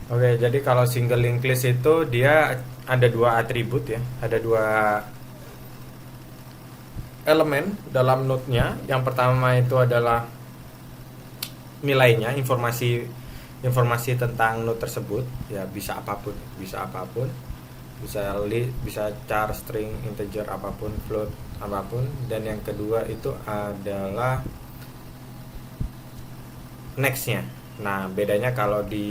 Oke, jadi kalau single linked list itu dia ada dua atribut ya, ada dua elemen dalam node-nya. Yang pertama itu adalah nilainya, informasi informasi tentang node tersebut, ya bisa apapun, bisa apapun, bisa bisa char, string, integer apapun, float apapun. Dan yang kedua itu adalah nextnya. Nah, bedanya kalau di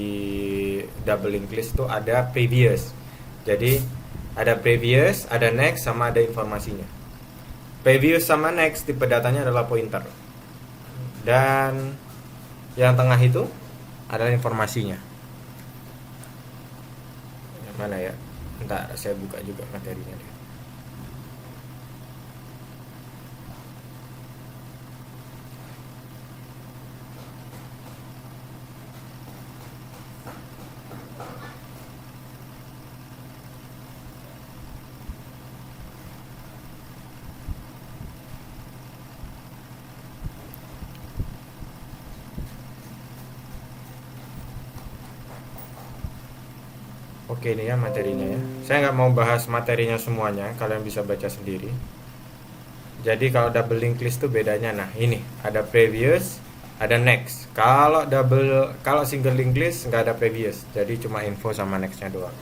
double linked list itu ada previous. Jadi ada previous, ada next, sama ada informasinya. Previous sama next tipe datanya adalah pointer. Dan yang tengah itu adalah informasinya. Yang mana ya? Ntar saya buka juga materinya deh. Oke, ini ya materinya ya. Saya nggak mau bahas materinya semuanya, kalian bisa baca sendiri. Jadi kalau double linked list tuh bedanya, nah ini ada previous, ada next. Kalau single linked list nggak ada previous, jadi cuma info sama nextnya doang.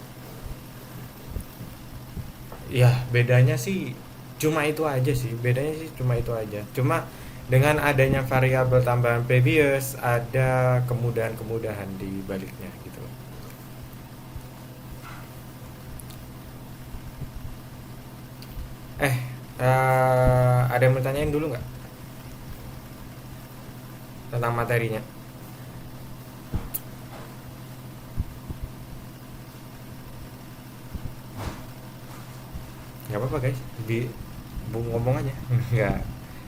Ya bedanya sih cuma itu aja sih, bedanya sih cuma itu aja. Cuma dengan adanya variabel tambahan previous ada kemudahan-kemudahan di baliknya gitu. Eh, ada yang mau tanyain dulu nggak tentang materinya? Nggak apa-apa guys, ngomong aja. Nggak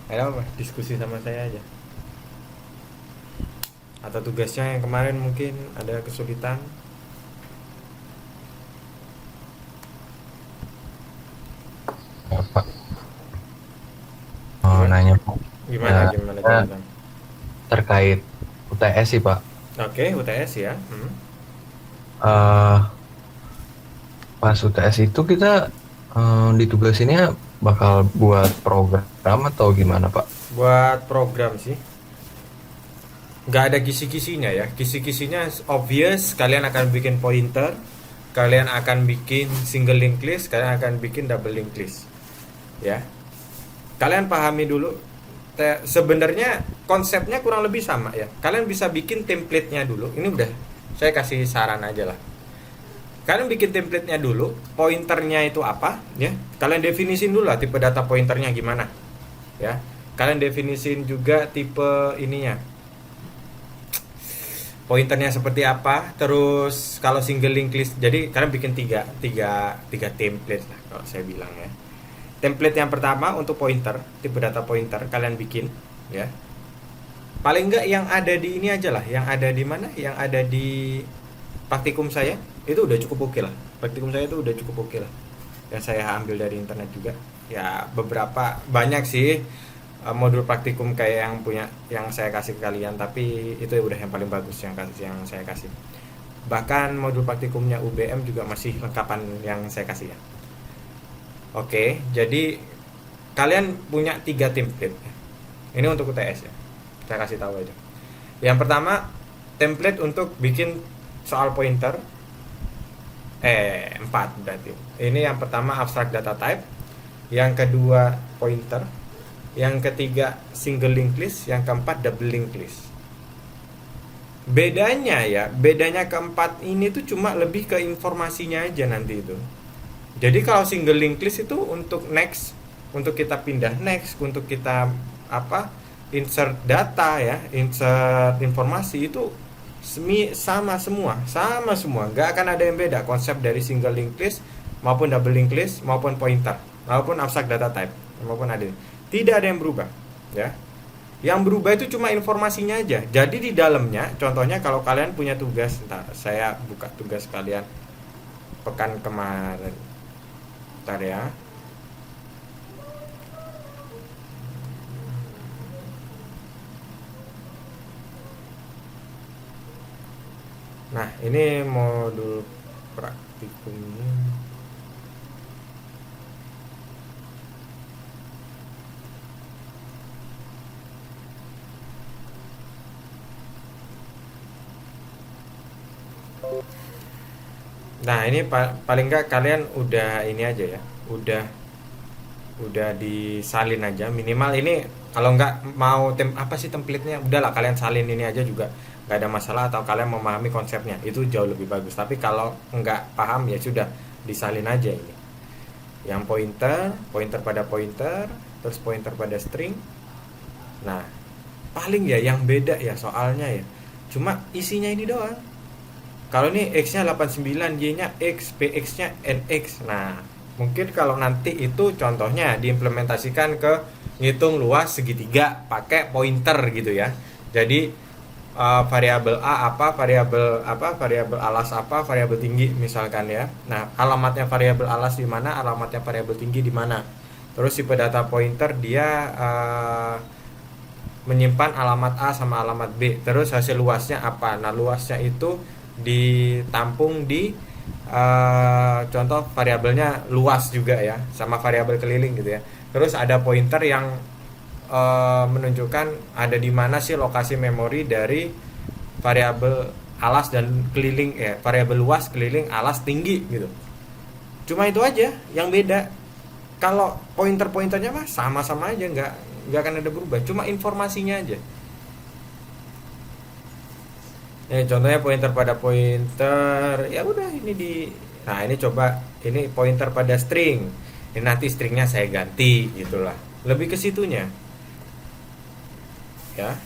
ada apa, diskusi sama saya aja. Atau tugasnya yang kemarin mungkin ada kesulitan. Ya, Pak. Gimana? Nanya Pak. Gimana Ya, gimana saya gimana? terkait UTS sih Pak. Oke, UTS ya. Eh Pas UTS itu kita ditugasinnya bakal buat program atau gimana Pak? Buat program sih, nggak ada kisi-kisinya ya. Kisi-kisinya obvious, kalian akan bikin pointer, kalian akan bikin single linked list, kalian akan bikin double linked list ya. Kalian pahami dulu, sebenarnya konsepnya kurang lebih sama ya. Kalian bisa bikin template-nya dulu. Ini udah saya kasih saran aja lah. Kalian bikin template-nya dulu, pointernya itu apa ya. Kalian definisin dulu lah tipe data pointernya gimana ya. Kalian definisin juga tipe ininya, pointernya seperti apa. Terus kalau single link list, jadi kalian bikin tiga template lah kalau saya bilang ya. Template yang pertama untuk pointer, tipe data pointer kalian bikin ya. Paling enggak yang ada di ini aja lah, yang ada di mana, yang ada di praktikum saya itu udah cukup oke lah. Praktikum saya itu udah cukup oke lah, yang saya ambil dari internet juga ya. Beberapa banyak sih modul praktikum kayak yang saya kasih ke kalian, tapi itu udah yang paling bagus yang saya kasih. Bahkan modul praktikumnya UBM juga masih lengkapan yang saya kasih ya. Oke, jadi kalian punya tiga template. Ini untuk UTS ya. Saya kasih tahu aja. Yang pertama, template untuk bikin soal pointer. Empat berarti. Ini yang pertama abstract data type, yang kedua pointer, yang ketiga single linked list, yang keempat double linked list. Bedanya keempat ini tuh cuma lebih ke informasinya aja nanti itu. Jadi kalau single linked list itu untuk next, untuk kita pindah next, untuk kita apa, insert data ya, insert informasi itu sama semua, nggak akan ada yang beda konsep dari single linked list maupun double linked list maupun pointer maupun abstract data type maupun ada, tidak ada yang berubah ya. Yang berubah itu cuma informasinya aja. Jadi di dalamnya, contohnya kalau kalian punya tugas, entah saya buka tugas kalian pekan kemarin, ntar ya. Nah, ini modul praktikumnya. Nah, ini paling nggak kalian udah ini aja ya, udah disalin aja minimal ini. Kalau nggak mau apa sih template-nya, udahlah kalian salin ini aja juga nggak ada masalah, atau kalian memahami konsepnya itu jauh lebih bagus. Tapi kalau nggak paham ya sudah, disalin aja ini. Yang pointer pada pointer, terus pointer pada string. Nah, paling ya yang beda ya soalnya ya, cuma isinya ini doang. Kalau ini X-nya 89, Y-nya X, PX-nya NX. Nah, mungkin kalau nanti itu contohnya diimplementasikan ke ngitung luas segitiga pakai pointer gitu ya. Jadi variabel A variabel alas apa, variabel tinggi misalkan ya. Nah, alamatnya variabel alas di mana, alamatnya variabel tinggi di mana. Terus tipe data pointer dia menyimpan alamat A sama alamat B. Terus hasil luasnya apa? Nah, luasnya itu ditampung di contoh variabelnya luas juga ya, sama variabel keliling gitu ya. Terus ada pointer yang menunjukkan ada di mana sih lokasi memori dari variabel alas dan keliling ya, variabel luas, keliling, alas, tinggi gitu. Cuma itu aja yang beda. Kalau pointer-pointernya mah sama-sama aja, nggak akan ada berubah, cuma informasinya aja. Contohnya pointer pada pointer, ya udah ini di. Nah, ini coba ini pointer pada string. Ini nanti stringnya saya ganti gitulah. Lebih ke situnya. Ya.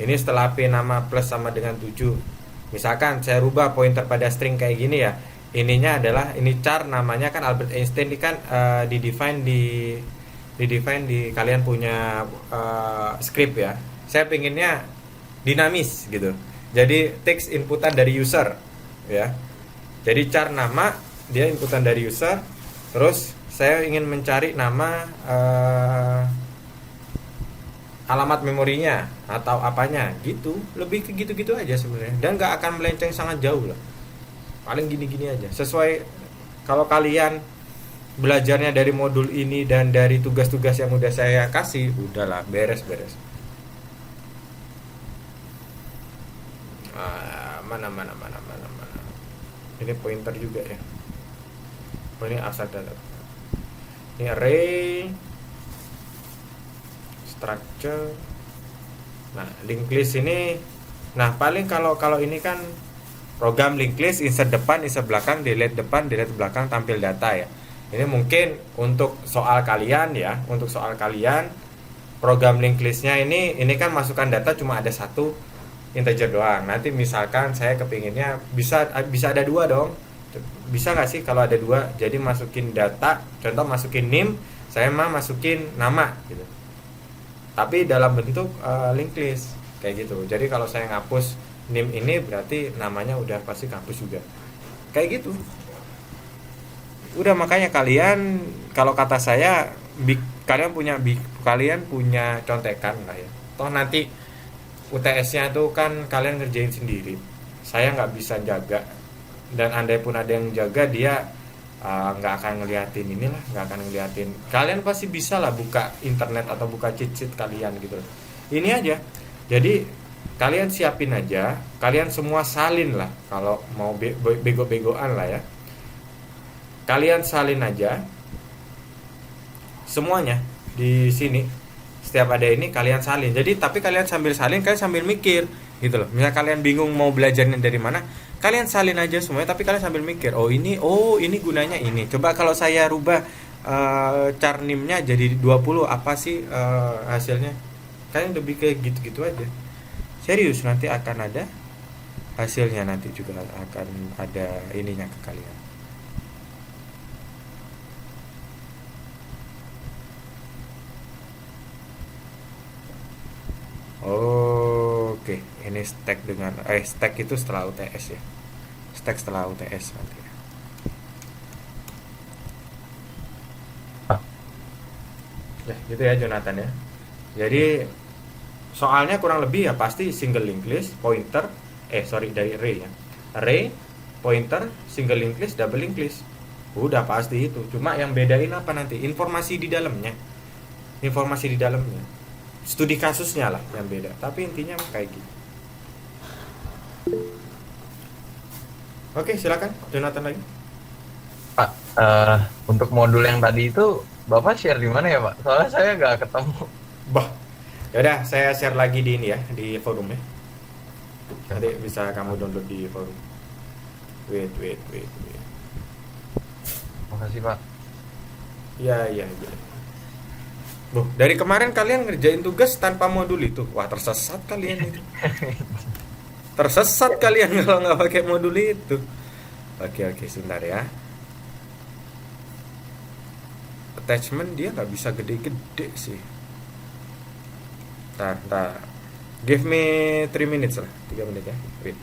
Ini setelah P nama plus sama dengan 7. Misalkan saya rubah pointer pada string kayak gini ya. Ininya adalah ini char, namanya kan Albert Einstein. Ini kan di define di kalian punya script ya. Saya pinginnya dinamis gitu. Jadi text inputan dari user ya. Jadi char nama dia inputan dari user. Terus saya ingin mencari nama alamat memorinya atau apanya gitu. Lebih ke gitu-gitu aja sebenarnya, dan nggak akan melenceng sangat jauh lah. Paling gini-gini aja. Sesuai kalau kalian belajarnya dari modul ini dan dari tugas-tugas yang udah saya kasih, udahlah beres-beres. Mana. Ini pointer juga ya. Oh, ini asal data. Ini array, structure. Nah, linked list ini, nah paling kalau ini kan program linked list, insert depan, insert belakang, delete depan, delete belakang, tampil data ya. Ini mungkin untuk soal kalian ya, untuk soal kalian program linked listnya ini kan masukkan data cuma ada satu integer doang. Nanti misalkan saya kepinginnya bisa ada dua dong. Bisa nggak sih kalau ada dua? Jadi masukin data, contoh masukin name, saya mah masukin nama gitu. Tapi dalam bentuk linked list kayak gitu. Jadi kalau saya ngapus name ini berarti namanya udah pasti kehapus juga. Kayak gitu. Udah, makanya kalian kalau kata saya kalian punya contekan lah ya. Toh nanti UTS-nya itu kan kalian ngerjain sendiri. Saya nggak bisa jaga, dan andai pun ada yang jaga dia nggak akan ngeliatin inilah, nggak akan ngeliatin. Kalian pasti bisa lah buka internet atau buka cheat sheet kalian gitu. Ini aja. Jadi kalian siapin aja, kalian semua salin lah. Kalau mau bego-begoan lah ya, kalian salin aja semuanya di sini. Setiap ada ini kalian salin. Jadi tapi kalian sambil salin, kalian sambil mikir gitu loh. Misal kalian bingung mau belajarnya dari mana, kalian salin aja semuanya, tapi kalian sambil mikir, oh ini gunanya ini. Coba kalau saya rubah char name-nya jadi 20, apa sih hasilnya? Kalian lebih kayak gitu-gitu aja. Serius, nanti akan ada hasilnya, nanti juga akan ada ininya ke kalian. Oke, ini stack dengan stack itu setelah UTS ya. Stack setelah UTS nanti ya. Ya, gitu ya Jonathan ya. Jadi soalnya kurang lebih ya pasti single linked list, pointer, dari array ya. array, pointer, single linked list, double linked list. Udah pasti itu. Cuma yang bedain apa nanti? Informasi di dalamnya. Informasi di dalamnya. Studi kasusnya lah yang beda. Tapi intinya kayak gitu. Oke, silakan Jonathan lagi. Pak, untuk modul yang tadi itu Bapak share di mana ya Pak? Soalnya saya nggak ketemu. Bah, yaudah saya share lagi di ini ya, di forum ya. Nanti bisa kamu download di forum. Wait. Makasih Pak. Ya. Loh, dari kemarin kalian ngerjain tugas tanpa modul itu. Wah, tersesat kalian itu. Tersesat kalian kalau nggak pakai modul itu. Oke, sebentar ya. Attachment dia nggak bisa gede-gede sih. Ntar. Give me 3 minutes lah, 3 menit ya. Wait.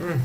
Hmm.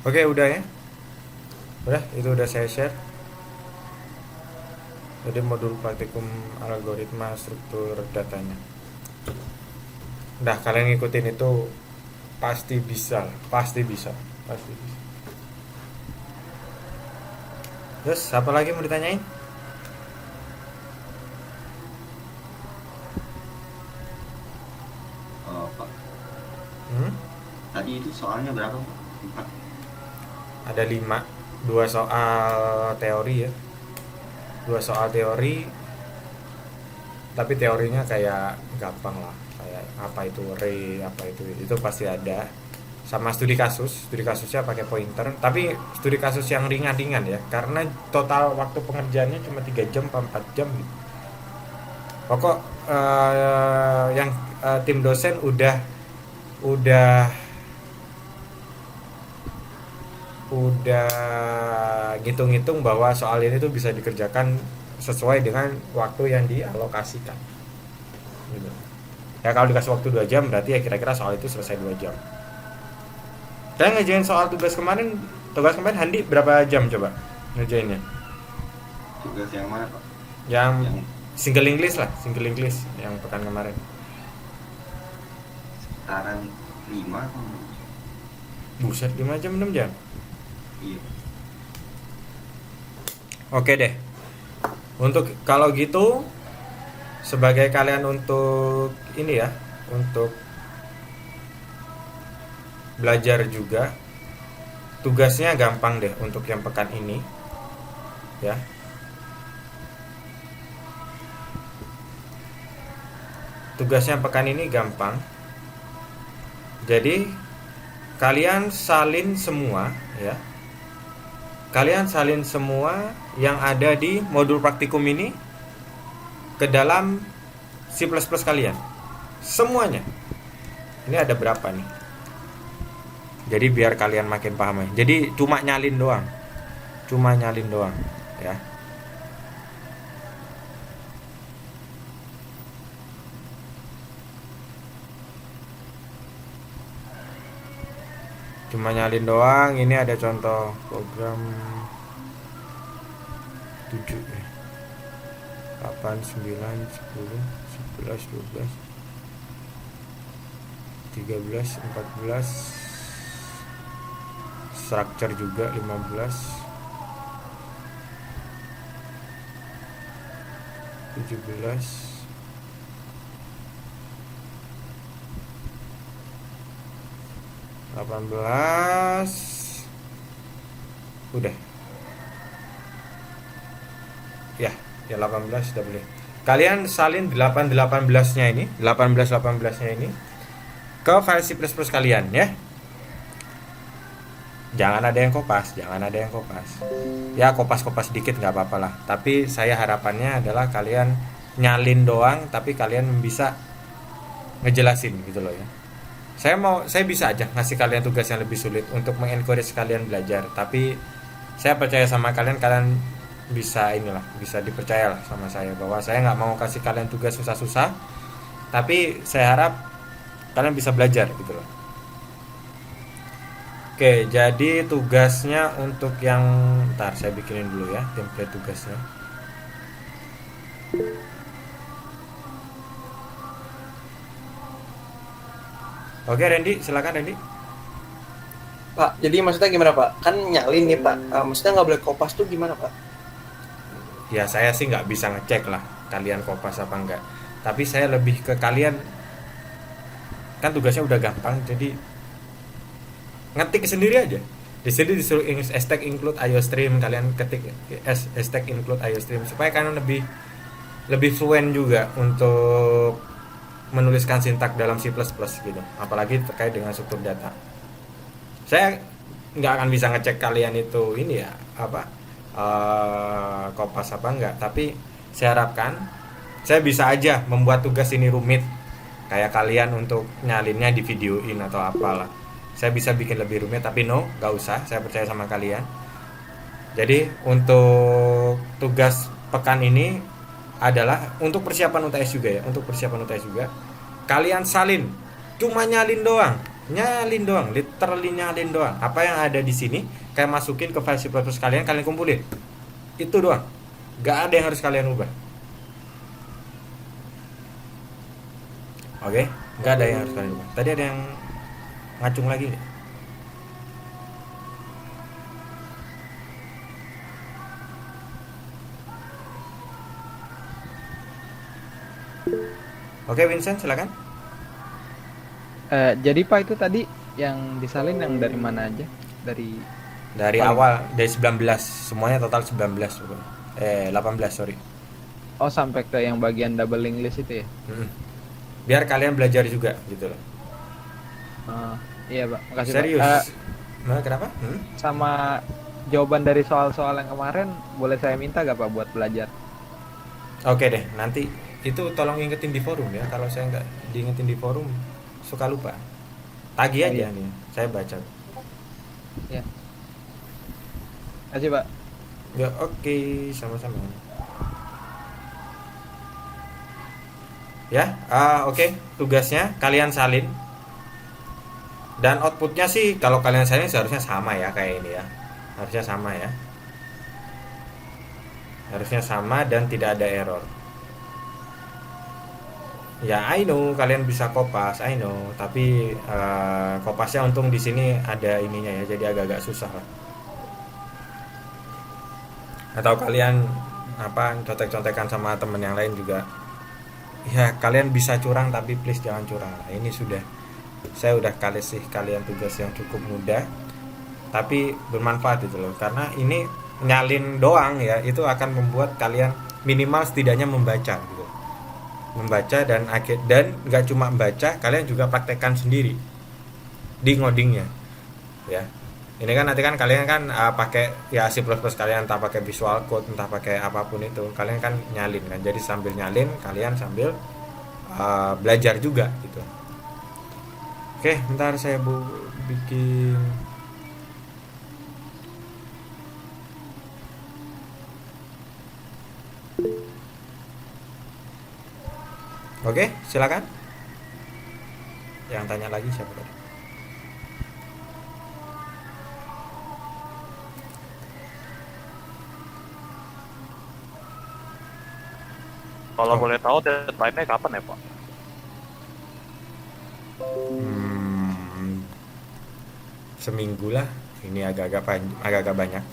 Oke, udah ya. Udah, itu udah saya share. Jadi modul praktikum algoritma struktur datanya. Udah, kalian ngikutin itu pasti bisa, pasti bisa. Terus apa lagi mau ditanyain? Pak, Hmm? tadi itu soalnya berapa Pak? 4. Ada 5, 2 soal teori ya. 2 soal teori, tapi teorinya kayak gampang lah, kayak apa itu array, apa itu pasti ada. Sama studi kasusnya pakai pointer, tapi studi kasus yang ringan-ringan ya, karena total waktu pengerjaannya cuma 3 jam atau 4 jam gitu. Pokok yang tim dosen udah ngitung-ngitung bahwa soal ini tuh bisa dikerjakan sesuai dengan waktu yang dialokasikan gitu. Ya kalau dikasih waktu 2 jam berarti ya kira-kira soal itu selesai 2 jam. Kalian ngerjain soal tugas kemarin Handi berapa jam coba ngerjainnya? Tugas yang mana Pak? Yang Yang single English yang pekan kemarin. sekarang 5 atau Buset, 5 jam 6 jam. iya. Oke deh. Untuk kalau gitu sebagai kalian untuk ini ya, untuk belajar juga, tugasnya gampang deh untuk yang pekan ini ya. Tugasnya pekan ini gampang. Jadi kalian salin semua ya. Kalian salin semua yang ada di modul praktikum ini ke dalam C++ kalian. Semuanya. Ini ada berapa nih? Jadi biar kalian makin paham ya. Jadi cuma nyalin doang ya. Cuma nyalin doang. Ini ada contoh program 7 ya. 8, 9, 10, 11, 12, 13, 14, structure juga 15, 17, 18, udah ya 18 sudah boleh. Kalian salin 18-nya ini ke file C++ kalian ya. Jangan ada yang kopas. Ya kopas dikit nggak apa-apa lah. Tapi saya harapannya adalah kalian nyalin doang, tapi kalian bisa ngejelasin gitu loh ya. Saya bisa aja ngasih kalian tugas yang lebih sulit untuk mengencourage kalian belajar. Tapi saya percaya sama kalian bisa dipercaya lah sama saya, bahwa saya nggak mau kasih kalian tugas susah-susah. Tapi saya harap kalian bisa belajar gitu loh. Oke, jadi tugasnya untuk yang ntar saya bikinin dulu ya template tugasnya. Oke, Randy, silakan Randy. Pak, jadi maksudnya gimana Pak? Kan nyalin nih Pak, maksudnya nggak boleh kopas tuh gimana Pak? Ya saya sih nggak bisa ngecek lah kalian kopas apa enggak. Tapi saya lebih ke kalian, kan tugasnya udah gampang, jadi ngetik sendiri aja. Di sini disuruh hashtag include IOStream, kalian ketik hashtag include IOStream supaya kalian lebih fluent juga untuk menuliskan sintak dalam C++ gitu. Apalagi terkait dengan struktur data. Saya nggak akan bisa ngecek kalian itu ini ya kopas apa enggak, tapi saya harapkan saya bisa aja membuat tugas ini rumit kayak kalian untuk nyalinnya di videoin atau apalah. Saya bisa bikin lebih rumit, tapi gak usah, saya percaya sama kalian. Jadi untuk tugas pekan ini adalah untuk persiapan UTS juga ya, kalian salin, cuma nyalin doang, literally nyalin doang. Apa yang ada di sini kayak masukin ke file C++ kalian kumpulin, itu doang, gak ada yang harus kalian ubah. Oke, gak ada yang harus kalian ubah. Tadi ada yang ngacung lagi nggak? Oke, Vincent, silakan. Jadi Pak, itu tadi yang disalin yang dari mana aja? Dari Dari awal, dari 19, semuanya total 19. 18 sorry. Oh, sampai ke yang bagian double English itu ya? Mm-mm. Biar kalian belajar juga gitu loh. Oh, iya Pak, makasih Pak. Serius. Nah, kenapa? Sama jawaban dari soal-soal yang kemarin, boleh saya minta gak Pak buat belajar? Oke deh, nanti itu tolong ingetin di forum ya. Kalau saya nggak diingetin di forum, suka lupa. Tagih Oh, aja iya. nih, saya baca. Ya, makasih Pak. Ya oke, sama-sama. Ya, oke. Tugasnya kalian salin. Dan outputnya sih kalau kalian salin seharusnya sama ya kayak ini ya. Harusnya sama ya. Harusnya sama dan tidak ada error. Ya, I know kalian bisa kopas, I know. Tapi kopasnya untung di sini ada ininya ya, jadi agak-agak susah lah. Atau kalian apa contek-contekan sama temen yang lain juga. Ya, kalian bisa curang tapi please jangan curang. Nah, ini sudah saya udah kasih kalian tugas yang cukup mudah tapi bermanfaat itu loh. Karena ini nyalin doang ya, itu akan membuat kalian minimal setidaknya membaca gitu. Membaca dan nggak cuma membaca, kalian juga praktekkan sendiri di ngodingnya ya. Ini kan nanti kan kalian kan pakai ya C++ kalian, entah pakai Visual Code, entah pakai apapun itu, kalian kan nyalin kan. Jadi sambil nyalin kalian sambil belajar juga gitu. Oke, bentar saya bikin. Oke, silakan. Yang tanya lagi siapa tadi? Kalau Oh. boleh tahu deadline-nya kapan ya Pak? Seminggu lah. Ini agak-agak banyak.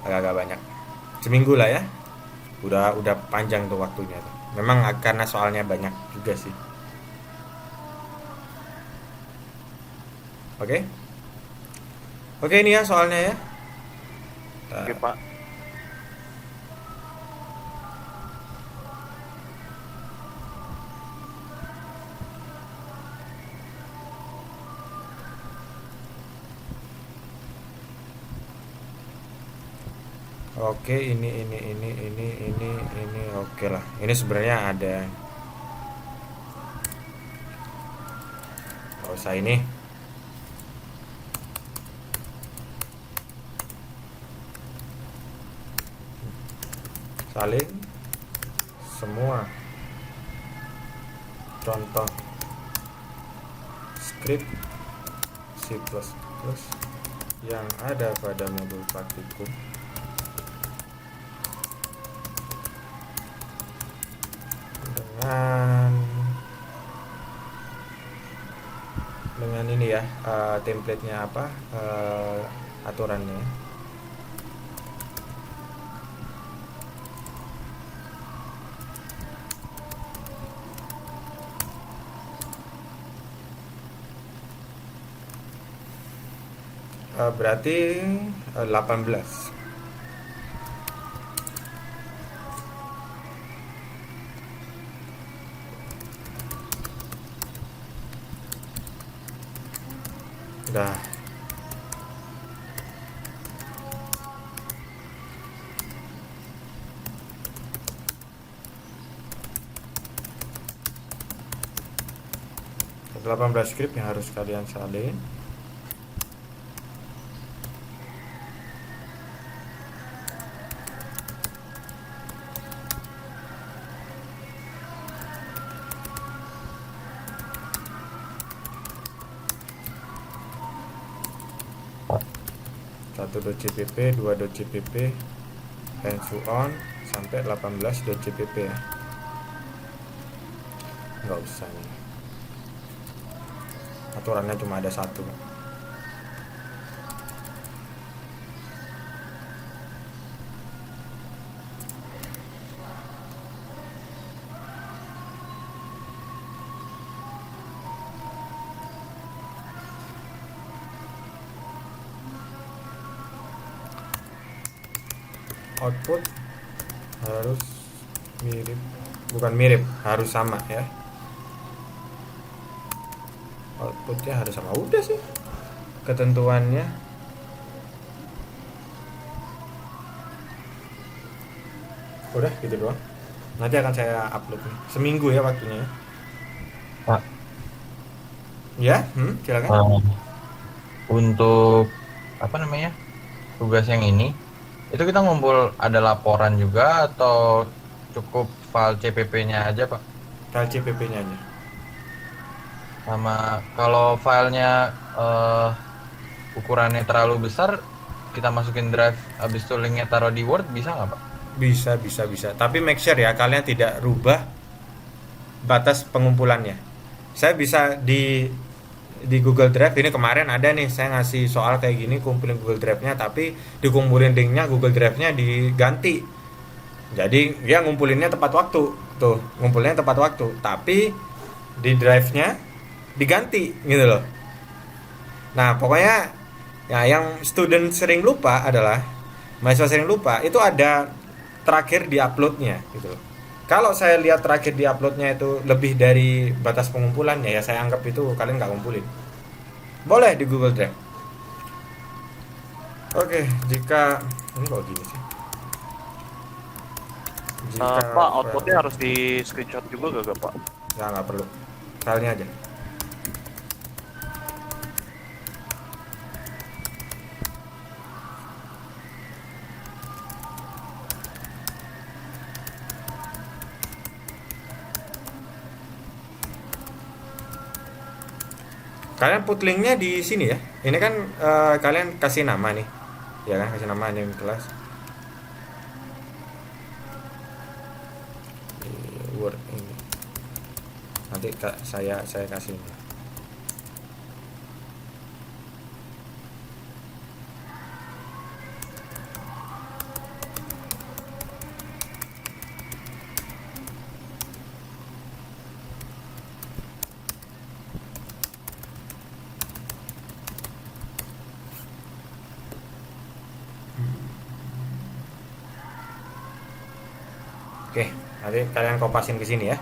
Agak-agak banyak. Seminggu lah ya. Udah panjang tuh waktunya tuh. Memang karena soalnya banyak juga sih. Oke. Oke, ini ya soalnya ya. Oke Pak. Oke, ini oke lah. Ini sebenarnya ada. Gak usah ini. Salin semua contoh script C++ yang ada pada modul praktikum dengan ini ya, template-nya apa, aturannya. Berarti 18. Udah. Ada 18 script yang harus kalian salin. .cpp, 2.cpp, and so on sampai 18.cpp ya. Nggak usah nih. Aturannya cuma ada satu. Output harus mirip, bukan mirip, harus sama ya. Outputnya harus sama, udah sih ketentuannya. Udah gitu doang. Nanti akan saya upload nih. Seminggu ya waktunya ya. Pak, Ya, silakan. untuk apa namanya tugas yang ini, itu kita ngumpul ada laporan juga atau cukup file CPP-nya aja Pak? File CPP-nya aja. Sama kalau filenya ukurannya terlalu besar, kita masukin drive, habis itu linknya taruh di Word, bisa nggak Pak? Bisa. Tapi make sure ya kalian tidak rubah batas pengumpulannya. Saya bisa di Google Drive ini kemarin ada nih, saya ngasih soal kayak gini, kumpulin Google Drive-nya, tapi dikumpulin linknya Google Drive-nya diganti. Jadi dia ngumpulinnya tepat waktu, tuh ngumpulinnya tepat waktu, tapi di drive-nya diganti gitu loh. Nah pokoknya ya yang student sering lupa adalah mahasiswa sering lupa itu ada terakhir di uploadnya gitu loh. Kalau saya lihat terakhir di uploadnya itu lebih dari batas pengumpulannya, ya saya anggap itu kalian nggak ngumpulin. Boleh di Google Drive. Oke, jika ini kok gini sih. Pak, outputnya harus di screenshot juga gak Pak? Ya nggak perlu, filenya aja. Kalian put linknya di sini ya. Ini kan kalian kasih nama nih, ya kan, kasih nama nih kelas. Di Word ini. Nanti saya kasih ini. Oke, nanti kalian kopasin ke sini ya.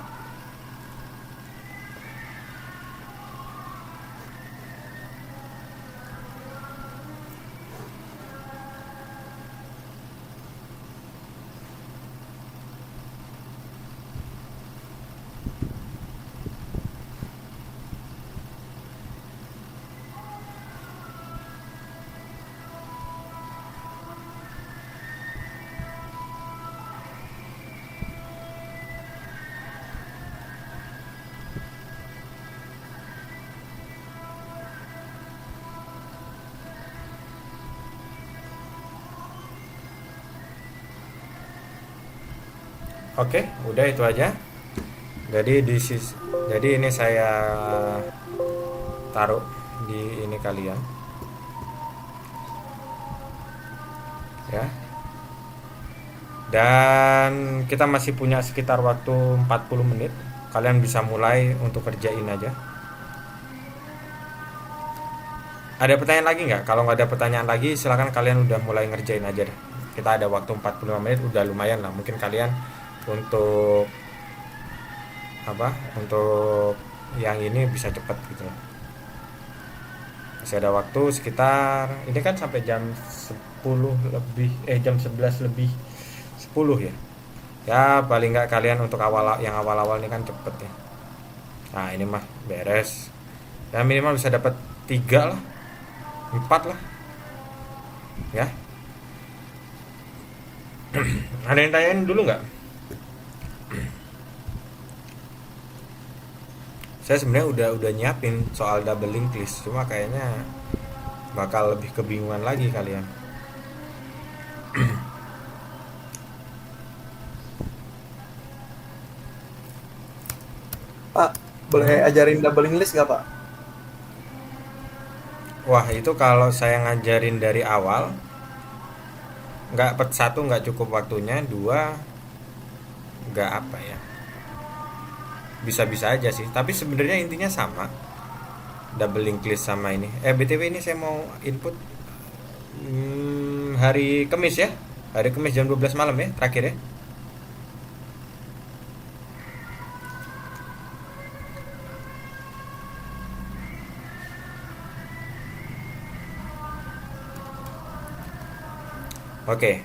Oke, udah itu aja. Jadi jadi ini saya taruh di ini kalian. Ya. Dan kita masih punya sekitar waktu 40 menit. Kalian bisa mulai untuk kerjain aja. Ada pertanyaan lagi nggak? Kalau nggak ada pertanyaan lagi, silakan kalian udah mulai ngerjain aja deh. Kita ada waktu 45 menit, udah lumayan lah. Mungkin kalian untuk untuk yang ini bisa cepet gitu. Masih ada waktu sekitar, ini kan sampai jam 10 lebih, jam 11 lebih 10 ya. Ya paling nggak kalian untuk yang awal-awal ini kan cepet ya. Nah ini mah beres. Ya minimal bisa dapat 3 lah, 4 lah ya. Ada yang tanyain dulu nggak? Saya sebenarnya udah nyiapin soal double linked list, cuma kayaknya bakal lebih kebingungan lagi kalian. Pak, boleh ajarin double list nggak Pak? Wah itu kalau saya ngajarin dari awal, satu nggak cukup waktunya, dua nggak apa ya, bisa-bisa aja sih. Tapi sebenarnya intinya sama, double linked list sama ini. BTW ini saya mau input hari Kamis ya, hari Kamis jam 12 malam ya terakhir ya. Oke.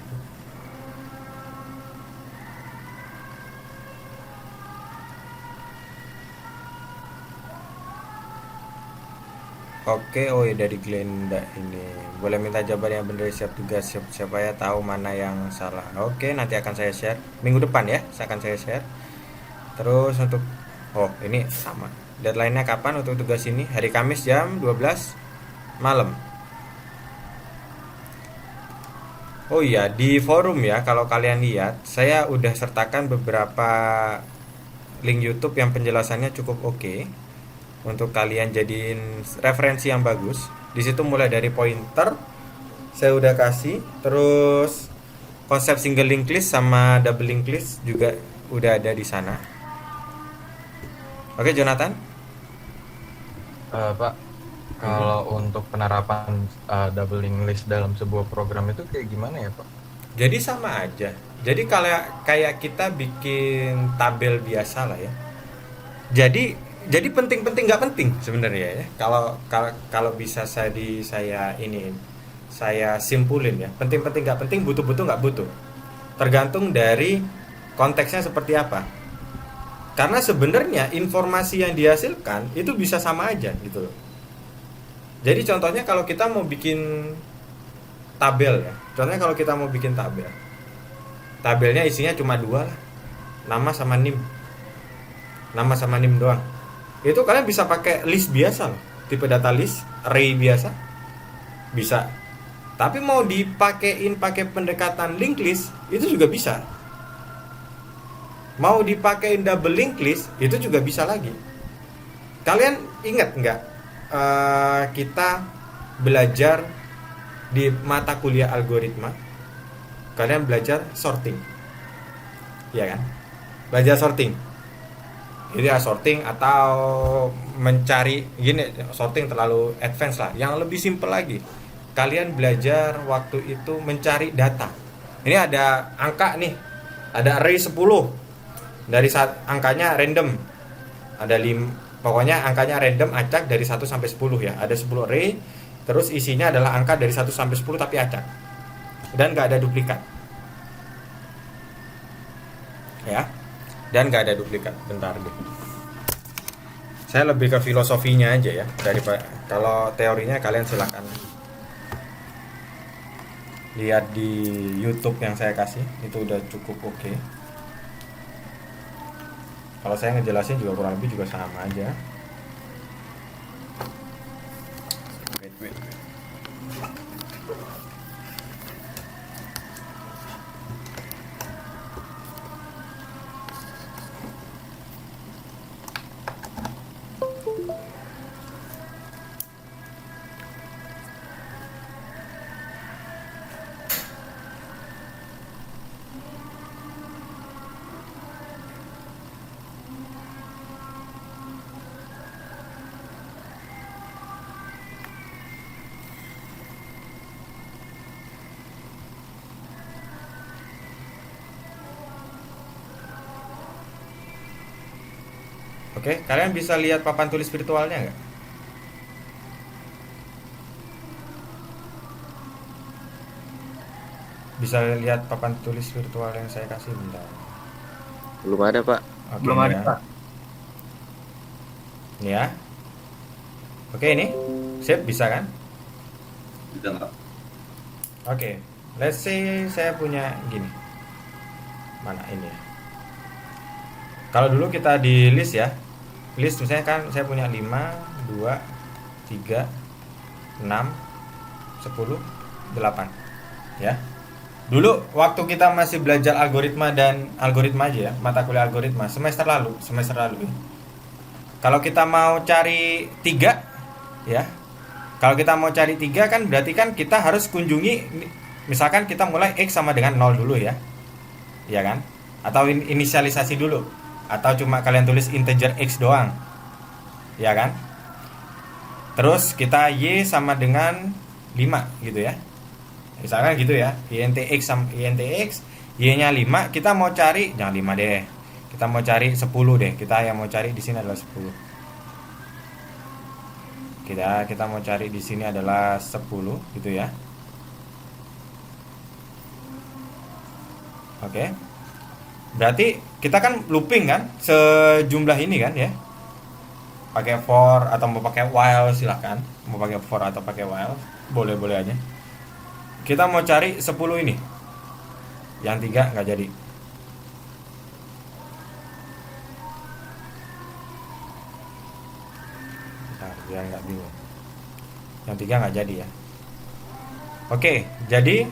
Oke, oh ya dari Glenda ini. Boleh minta jawaban yang benar, siap tugas, siapa ya tahu mana yang salah. Oke, nanti akan saya share. Minggu depan ya, saya akan saya share. Terus untuk oh, ini sama. Deadline-nya kapan untuk tugas ini? Hari Kamis jam 12 malam. Oh iya, di forum ya, kalau kalian lihat, saya udah sertakan beberapa link YouTube yang penjelasannya cukup oke untuk kalian jadiin referensi yang bagus. Di situ mulai dari pointer saya udah kasih, terus konsep single linked list sama double linked list juga udah ada di sana. Oke, Jonathan. Pak, kalau untuk penerapan double link list dalam sebuah program itu kayak gimana ya, Pak? Jadi sama aja. Jadi kalau kayak kita bikin tabel biasa lah ya. Jadi penting-penting nggak penting sebenarnya ya. Kalau bisa saya simpulin ya. Penting-penting nggak penting, butuh-butuh nggak butuh. Tergantung dari konteksnya seperti apa. Karena sebenarnya informasi yang dihasilkan itu bisa sama aja gitu loh. Jadi contohnya kalau kita mau bikin tabel ya. Contohnya kalau kita mau bikin tabel. Tabelnya isinya cuma 2 lah. Nama sama NIM. Nama sama NIM doang. Itu kalian bisa pakai list biasa loh. Tipe data list, array biasa. Bisa. Tapi mau dipakein pakai pendekatan linked list, itu juga bisa. Mau dipakein double linked list, itu juga bisa lagi. Kalian ingat nggak? Kita belajar di mata kuliah algoritma, kalian belajar sorting, ya kan? Belajar sorting. Jadi ya sorting atau mencari, gini, sorting terlalu advance lah. Yang lebih simple lagi, kalian belajar waktu itu mencari data. Ini ada angka nih, ada array 10. Dari angkanya random. Ada pokoknya angkanya random, acak dari 1 sampai 10 ya. Ada 10 array, terus isinya adalah angka dari 1 sampai 10 tapi acak. Dan nggak ada duplikat. Ya. Dan nggak ada duplikat. Bentar deh. Saya lebih ke filosofinya aja ya, daripada kalau teorinya kalian silakan lihat di YouTube yang saya kasih, itu udah cukup oke. Kalau saya ngejelasin juga kurang lebih juga sama aja. Wait. Oke, kalian bisa lihat papan tulis virtualnya nggak? Bisa lihat papan tulis virtual yang saya kasih, bentar. Belum ada, Pak. Oke, Belum ada, ya. Pak. Ini ya. Oke, ini. Sip, bisa kan? Bisa nggak? Oke, let's say saya punya gini. Mana ini ya? Kalau dulu kita di list ya. List misalnya kan saya punya 5, 2, 3, 6, 10, 8. Ya. Dulu waktu kita masih belajar algoritma dan algoritma aja ya, mata kuliah algoritma semester lalu. Kalau kita mau cari 3 ya. Kalau kita mau cari 3 kan berarti kan kita harus kunjungi, misalkan kita mulai X sama dengan 0 dulu ya. Ya kan? Atau inisialisasi dulu. Atau cuma kalian tulis integer X doang. Ya kan? Terus kita Y sama dengan 5 gitu ya. Misalkan gitu ya. INT X sama INT X, Y-nya 5, kita mau cari jangan 5 deh. Kita mau cari 10 deh. Kita yang mau cari di sini adalah 10. Kita mau cari di sini adalah 10 gitu ya. Oke. Berarti kita kan looping kan sejumlah ini kan ya. Pakai for atau mau pakai while silahkan. Mau pakai for atau pakai while boleh-boleh aja. Kita mau cari 10 ini. Yang 3 nggak jadi. Bentar, biar nggak bingung. Yang 3 nggak jadi ya. Oke, jadi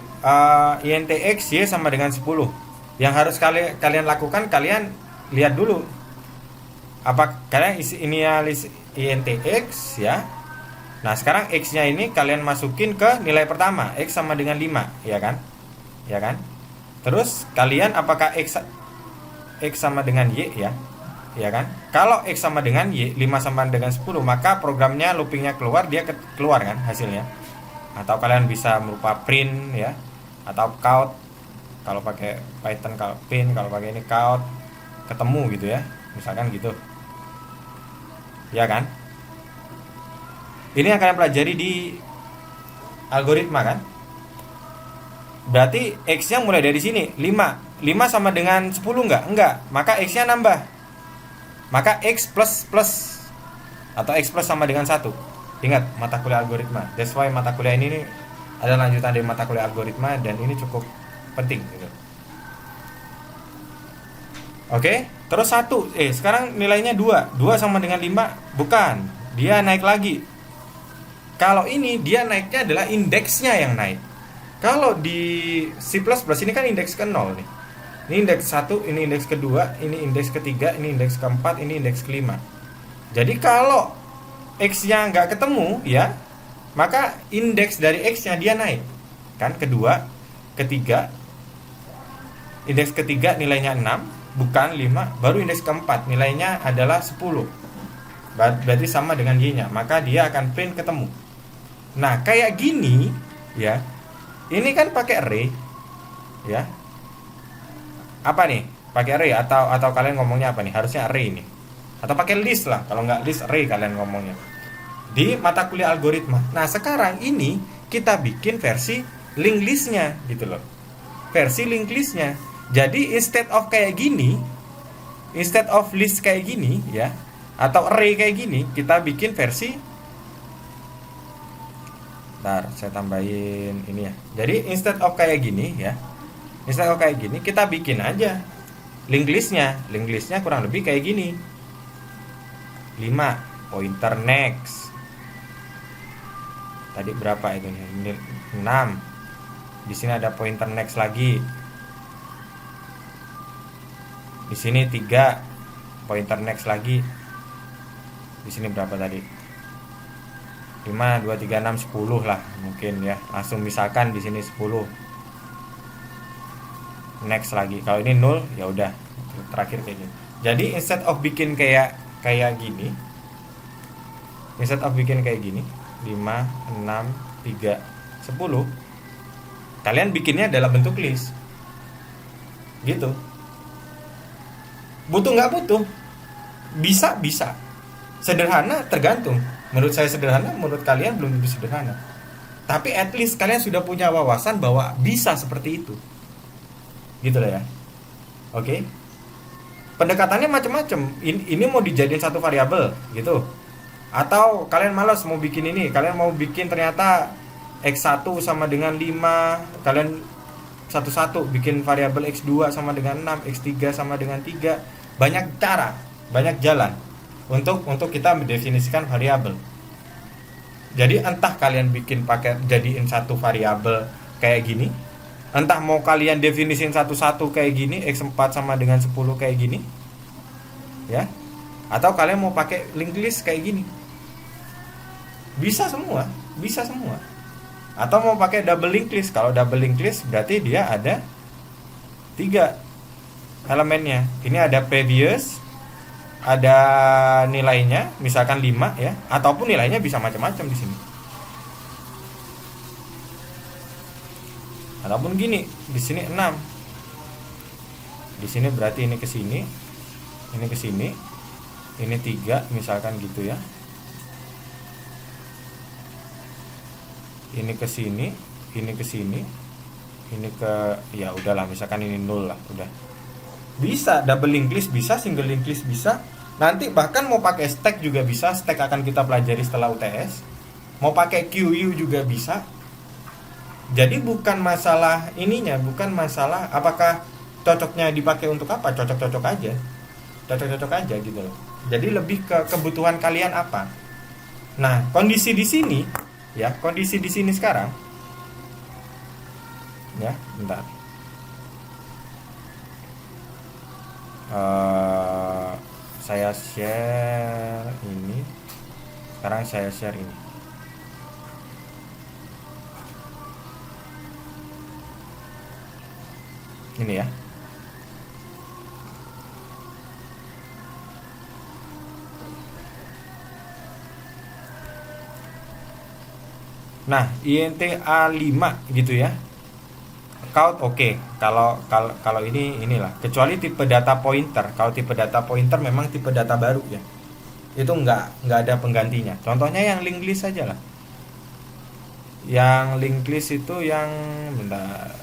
INTX Y sama dengan 10. Yang harus kalian lakukan, kalian lihat dulu. Apa kalian isi inialis INTX ya. Nah, sekarang X-nya ini kalian masukin ke nilai pertama, X sama dengan 5, ya kan? Ya kan? Terus kalian apakah X sama dengan Y ya? Ya kan? Kalau X sama dengan Y, 5 sama dengan 10, maka programnya loopingnya keluar, dia keluar kan hasilnya. Atau kalian bisa berupa print ya, atau count. Kalau pakai Python kalau print, kalau pakai ini count, ketemu gitu ya. Misalkan gitu. Ya kan? Ini yang kalian pelajari di algoritma kan? Berarti X-nya mulai dari sini 5 sama dengan 10 enggak, maka X-nya nambah. Maka X plus atau X plus sama dengan 1. Ingat, mata kuliah algoritma. That's why mata kuliah ini adalah lanjutan dari mata kuliah algoritma, dan ini cukup penting gitu. Oke, terus 1. Sekarang nilainya 2 sama dengan 5. Bukan, dia naik lagi. Kalau ini dia naiknya adalah indeksnya yang naik. Kalau di C++ ini kan indeks ke 0 nih. Ini indeks 1, ini indeks kedua, ini indeks ketiga, ini indeks keempat, ini indeks kelima. Jadi kalau X-nya nggak ketemu ya, maka indeks dari X-nya dia naik. Kan kedua, ketiga, indeks ketiga nilainya 6, bukan 5, baru indeks keempat nilainya adalah 10. Berarti sama dengan Y-nya, maka dia akan print ketemu. Nah, kayak gini ya. Ini kan pakai array ya. Apa nih? Pakai array atau kalian ngomongnya apa nih? Harusnya array ini. Atau pakai list lah. Kalau nggak list, array kalian ngomongnya. Di mata kuliah algoritma. Nah, sekarang ini kita bikin versi linked list-nya gitu loh. Versi linked list-nya. Jadi instead of kayak gini, instead of list kayak gini ya, atau array kayak gini, kita bikin versi. Bentar, saya tambahin ini ya. Jadi instead of kayak gini ya, instead of kayak gini, kita bikin aja linked list-nya. Linked list-nya kurang lebih kayak gini. 5 pointer next. Tadi berapa itu nih? 6. Di sini ada pointer next lagi. Di sini 3 pointer next lagi. Di sini berapa tadi? 5, 2, 3, 6, 10 lah mungkin ya. Langsung misalkan di sini 10. Next lagi. Kalau ini 0 ya udah terakhir kayak gini. Jadi instead of bikin kayak gini, instead of bikin kayak gini 5, 6, 3, 10, kalian bikinnya dalam bentuk list gitu. Butuh nggak butuh? Bisa. Sederhana tergantung. Menurut saya sederhana, menurut kalian belum tentu sederhana. Tapi at least kalian sudah punya wawasan bahwa bisa seperti itu. Gitu lah ya. Oke. Pendekatannya macam-macam. Ini mau dijadiin satu variabel gitu. Atau kalian malas mau bikin ini, kalian mau bikin ternyata X1 sama dengan 5, kalian satu-satu bikin variabel X2 sama dengan 6, X3 sama dengan 3. Banyak cara, banyak jalan untuk kita mendefinisikan variabel. Jadi entah kalian bikin pakai jadiin satu variabel kayak gini, entah mau kalian definisin satu-satu kayak gini, X4 sama dengan 10 kayak gini. Ya. Atau kalian mau pakai linked list kayak gini. Bisa semua. Atau mau pakai double linked list. Kalau double linked list berarti dia ada 3 elemennya. Ini ada previous, ada nilainya, misalkan 5 ya, ataupun nilainya bisa macam-macam di sini. Ataupun gini, di sini 6. Di sini berarti ini ke sini, ini ke sini, ini 3 misalkan gitu ya. Ini ke sini, ini ke sini, ini ke, ya udahlah, misalkan ini 0 lah, udah. Bisa double linked list, bisa single linked list, bisa. Nanti bahkan mau pakai stack juga bisa. Stack akan kita pelajari setelah UTS. Mau pakai QU juga bisa. Jadi bukan masalah ininya, bukan masalah apakah cocoknya dipakai untuk apa, cocok-cocok aja. Cocok-cocok aja gitu loh. Jadi lebih ke kebutuhan kalian apa. Nah, kondisi di sini ya, kondisi di sini sekarang. Ya, bentar. Saya share ini. Sekarang saya share ini. Ini ya. Nah, INTA 5 gitu ya. Count oke. Kalau inilah. Kecuali tipe data pointer. Kalau tipe data pointer memang tipe data baru ya. Itu nggak ada penggantinya. Contohnya yang linked list aja lah. Yang linked list itu yang bentar.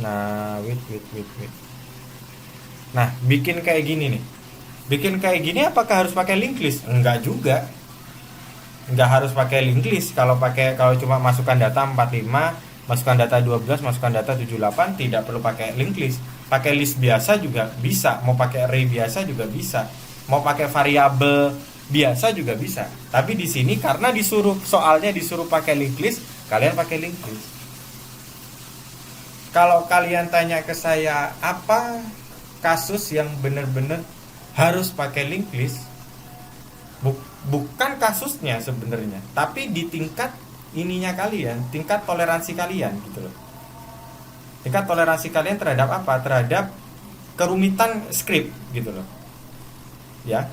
Nah, wait. Nah, bikin kayak gini nih. Bikin kayak gini apakah harus pakai linked list? Enggak juga. Enggak harus pakai linked list. Kalau cuma masukkan data 45, masukkan data 12, masukkan data 78, tidak perlu pakai linked list. Pakai list biasa juga bisa. Mau pakai array biasa juga bisa. Mau pakai variabel biasa juga bisa. Tapi di sini karena soalnya disuruh pakai linked list, kalian pakai linked list. Kalau kalian tanya ke saya apa kasus yang benar-benar harus pakai linked list, bukan kasusnya sebenarnya, tapi di tingkat ininya kalian, tingkat toleransi kalian gitu loh. Tingkat toleransi kalian terhadap apa? Terhadap kerumitan script gitu loh. Ya.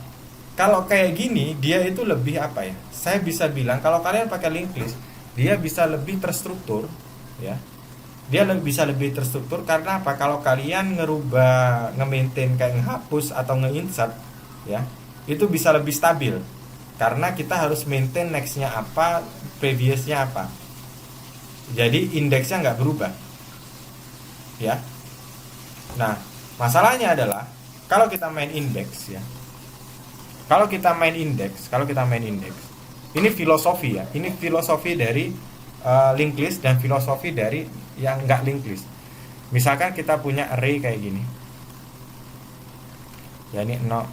Kalau kayak gini, dia itu lebih apa ya? Saya bisa bilang kalau kalian pakai linked list, dia bisa lebih terstruktur, ya. Dia bisa lebih terstruktur karena apa? Kalau kalian ngerubah, nge-maintain kayak ngehapus atau nge-insert ya, itu bisa lebih stabil. Karena kita harus maintain next-nya apa, previous-nya apa. Jadi indeksnya nggak berubah. Ya. Nah, masalahnya adalah kalau kita main indeks ya. Kalau kita main indeks, ini filosofi ya. Ini filosofi dari linked list dan filosofi dari yang nggak linked list. Misalkan kita punya array kayak gini. Ya ini 0.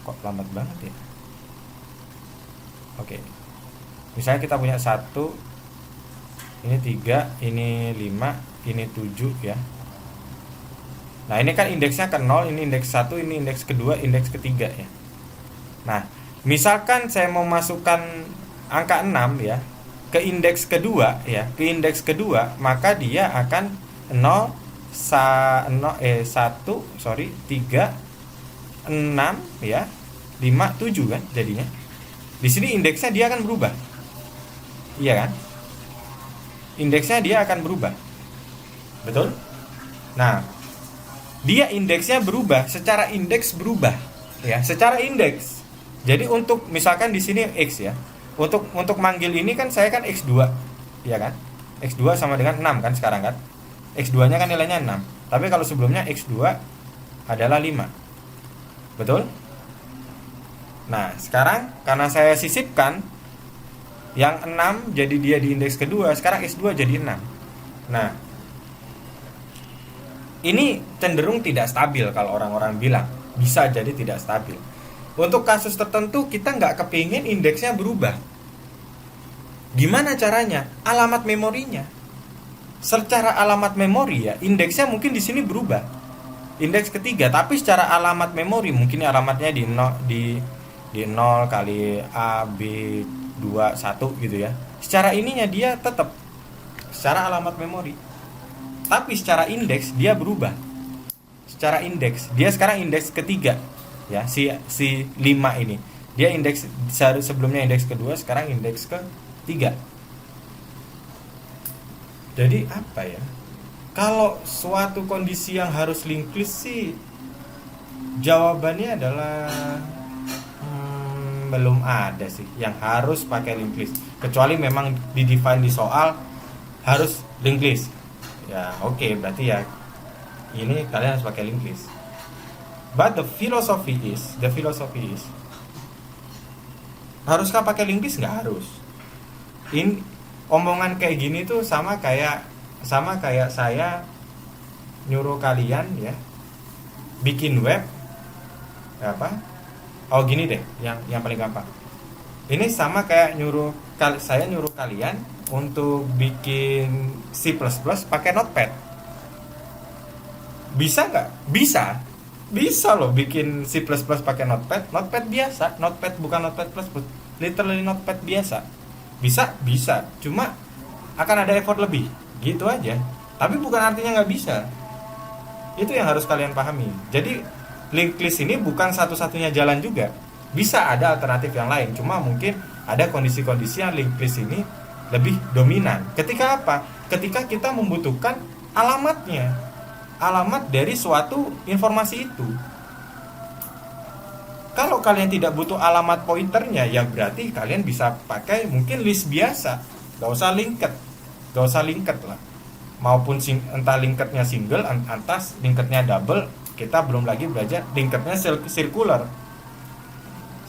Kok lambat banget ya? Oke. Misalnya kita punya 1, ini 3, ini 5, ini 7 ya. Nah, ini kan indeksnya ke 0, ini indeks 1, ini indeks kedua, indeks ketiga ya. Nah, misalkan saya mau masukkan angka 6 ya ke indeks kedua ya, maka dia akan 3, 6 ya, 5, 7 kan jadinya. Di sini indeksnya dia akan berubah. Iya kan? Indeksnya dia akan berubah. Betul? Nah, dia indeksnya berubah, secara indeks berubah ya, secara indeks. Jadi untuk misalkan di sini X ya. Untuk manggil ini kan saya kan X2, ya kan? X2 sama dengan 6 kan sekarang kan? X2-nya kan nilainya 6. Tapi kalau sebelumnya X2 adalah 5. Betul? Nah, sekarang karena saya sisipkan yang 6 jadi dia di indeks kedua, sekarang X2 jadi 6. Nah, ini cenderung tidak stabil kalau orang-orang bilang. Bisa jadi tidak stabil. Untuk kasus tertentu kita nggak kepingin indeksnya berubah. Gimana caranya? Alamat memorinya. Secara alamat memori ya, indeksnya mungkin di sini berubah. Indeks ketiga, tapi secara alamat memori mungkin alamatnya di 0 kali A, B, 2, 1 gitu ya. Secara ininya dia tetap secara alamat memori. Tapi secara indeks dia berubah. Secara indeks, dia sekarang indeks ketiga. Ya, si 5 ini dia indeks sebelumnya indeks kedua, sekarang indeks ke-3. Jadi apa ya, kalau suatu kondisi yang harus linked list sih jawabannya adalah belum ada sih yang harus pakai linked list. kecuali memang di-define di soal harus linked list. Ya, oke, berarti ya ini kalian harus pakai linked list. But the philosophy is haruskah pakai linked list? Nggak harus. Ini omongan kayak gini tuh sama kayak saya nyuruh kalian ya bikin web apa? Oh gini deh, yang paling gampang. Ini sama kayak saya nyuruh kalian untuk bikin C++ pakai Notepad. Bisa nggak? Bisa loh bikin C++ pakai Notepad biasa, Notepad bukan Notepad++, literally Notepad biasa. Bisa, cuma akan ada effort lebih, gitu aja. Tapi bukan artinya nggak bisa. Itu yang harus kalian pahami. Jadi linked list ini bukan satu-satunya jalan juga. Bisa ada alternatif yang lain, cuma mungkin ada kondisi-kondisi yang linked list ini lebih dominan. Ketika apa? Ketika kita membutuhkan alamatnya, alamat dari suatu informasi itu. Kalau kalian tidak butuh alamat pointernya, ya berarti kalian bisa pakai mungkin list biasa, gak usah linked lah. Maupun entah linkednya single, entah linkednya double, kita belum lagi belajar linkednya circular.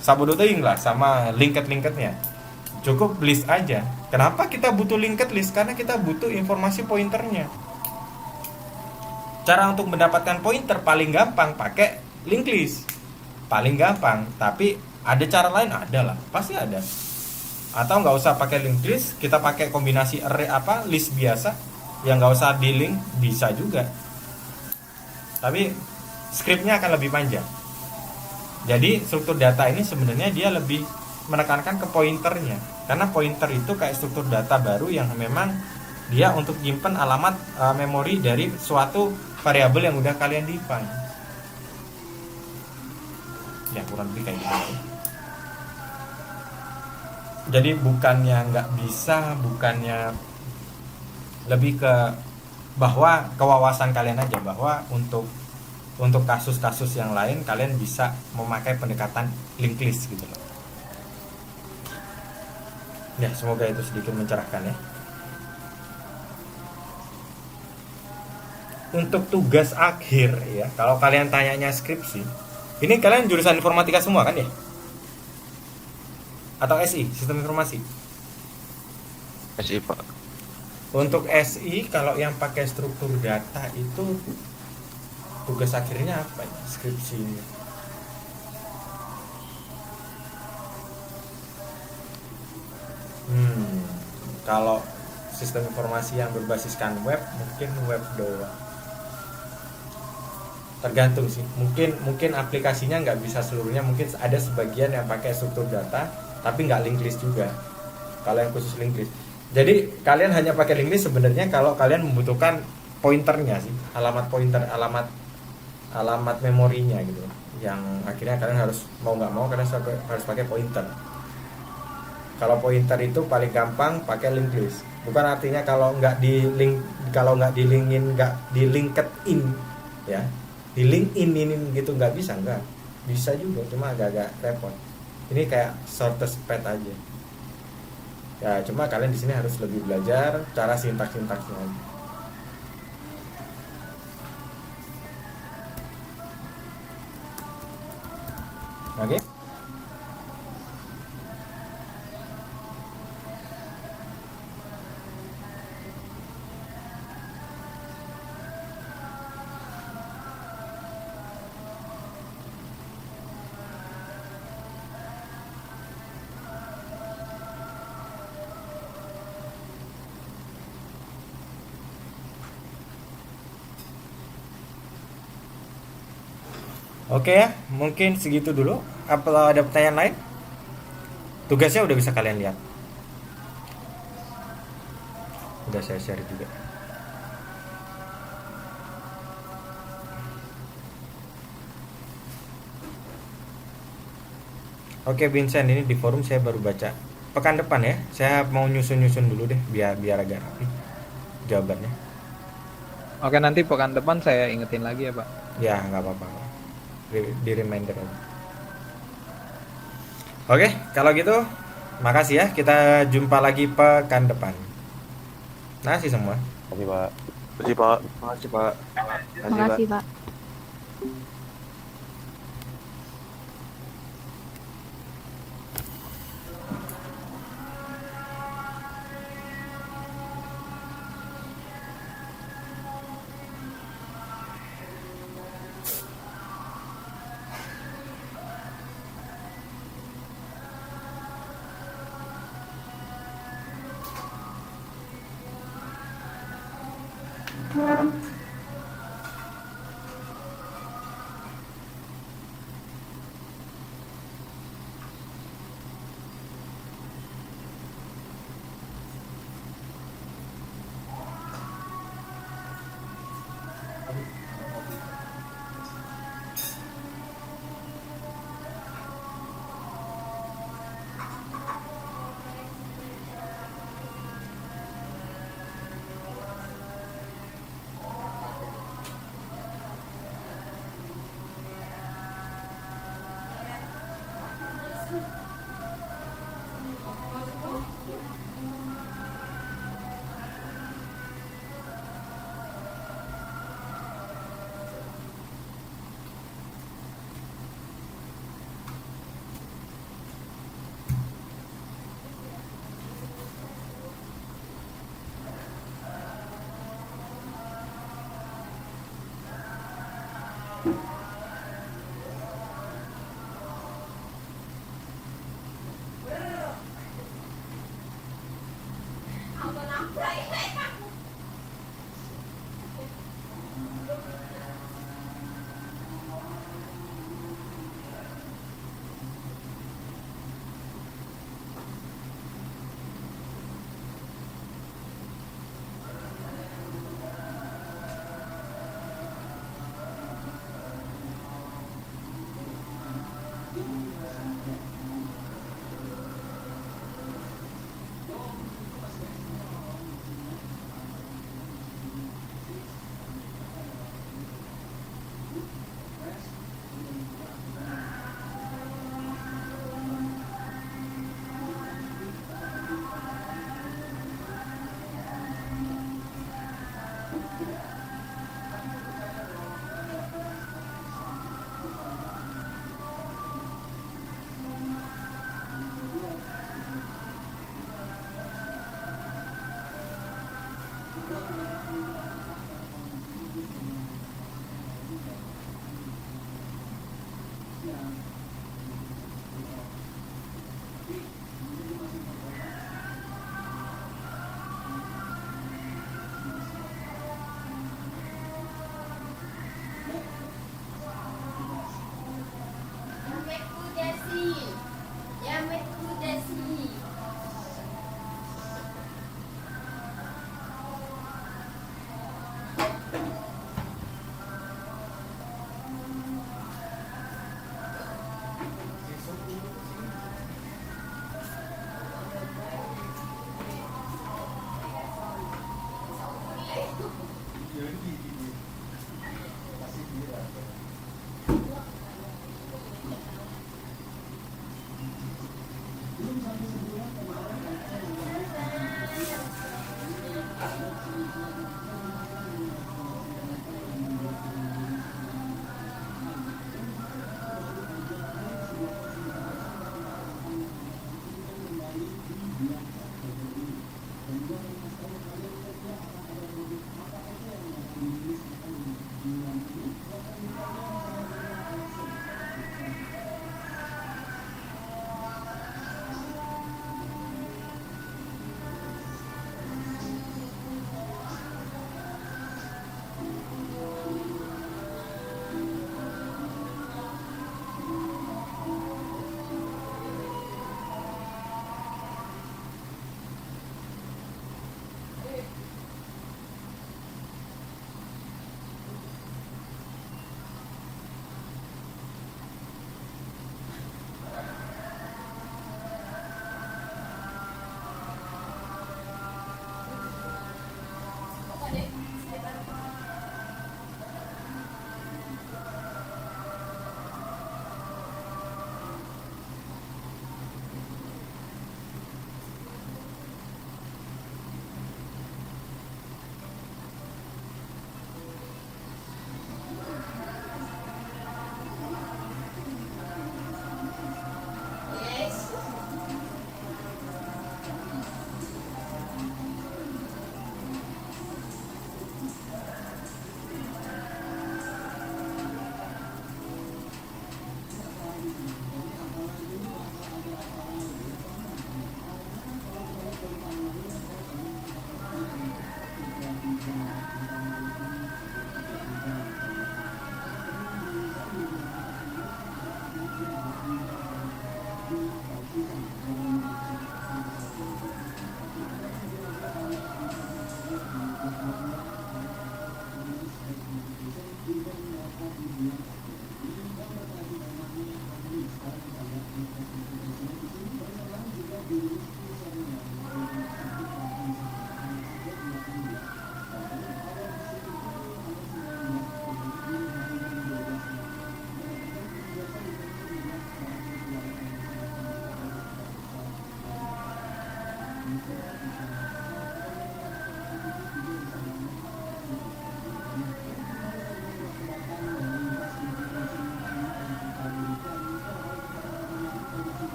Sabodo teuing lah sama linked-linkednya. Cukup list aja. Kenapa kita butuh linked list? Karena kita butuh informasi pointernya. Cara untuk mendapatkan pointer paling gampang pakai linked list. Paling gampang, tapi ada cara lain, ada lah, pasti ada. Atau nggak usah pakai linked list, kita pakai kombinasi array list biasa yang nggak usah di link, bisa juga. Tapi scriptnya akan lebih panjang. Jadi struktur data ini sebenarnya dia lebih menekankan ke pointernya, karena pointer itu kayak struktur data baru yang memang dia untuk nyimpen alamat memori dari suatu variabel yang udah kalian define. Ya kurang lebih kayak gitu. Jadi bukannya nggak bisa, bukannya, lebih ke bahwa kewawasan kalian aja, bahwa untuk kasus-kasus yang lain kalian bisa memakai pendekatan linked list gitu loh. Ya semoga itu sedikit mencerahkan ya. Untuk tugas akhir ya, kalau kalian tanyanya skripsi, ini kalian jurusan informatika semua kan ya? Atau SI, sistem informasi? SI Pak. Untuk SI kalau yang pakai struktur data itu tugas akhirnya apa ya? Skripsinya. Kalau sistem informasi yang berbasiskan web, mungkin web doang. Tergantung sih, mungkin aplikasinya nggak bisa seluruhnya, mungkin ada sebagian yang pakai struktur data tapi nggak linked list juga kalau yang khusus linked list. Jadi kalian hanya pakai linked list sebenarnya kalau kalian membutuhkan pointernya sih, alamat pointer, alamat memorinya gitu, yang akhirnya kalian harus mau nggak mau kalian harus pakai pointer. Kalau pointer itu paling gampang pakai linked list, bukan artinya kalau nggak di linked in ya, di LinkedIn ini gitu nggak bisa juga, cuma agak-agak repot. Ini kayak shortest path aja ya, cuma kalian di sini harus lebih belajar cara sintaksnya aja. Oke. Oke ya, mungkin segitu dulu. Apa ada pertanyaan lain? Tugasnya udah bisa kalian lihat. Udah saya share juga. Oke Vincent, ini di forum saya baru baca. Pekan depan ya, saya mau nyusun dulu deh biar agak rapi jawabannya. Oke, nanti pekan depan saya ingetin lagi ya Pak. Ya nggak apa-apa, di reminder aja. Oke, kalau gitu Makasih ya, kita jumpa lagi pekan depan. Nasi semua. Makasih Pak. Makasih Pak. Makasih Pak. Makasih, Pak.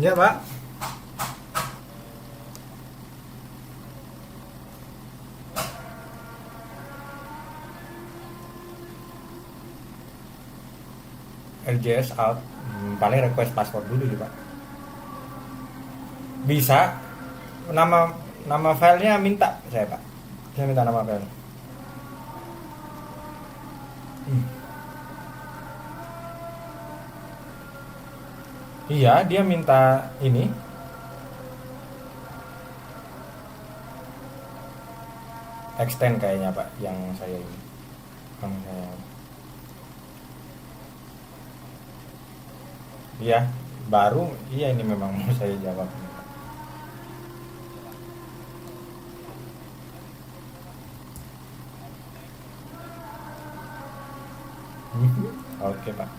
Iya Pak. RJS out. Paling request password dulu ya Pak. Bisa. Nama filenya minta saya Pak. Saya minta nama file. Iya, dia minta ini. Extend kayaknya Pak, yang saya ini. Yang saya. Iya, baru. Iya ini memang mau saya jawab. Oke Pak.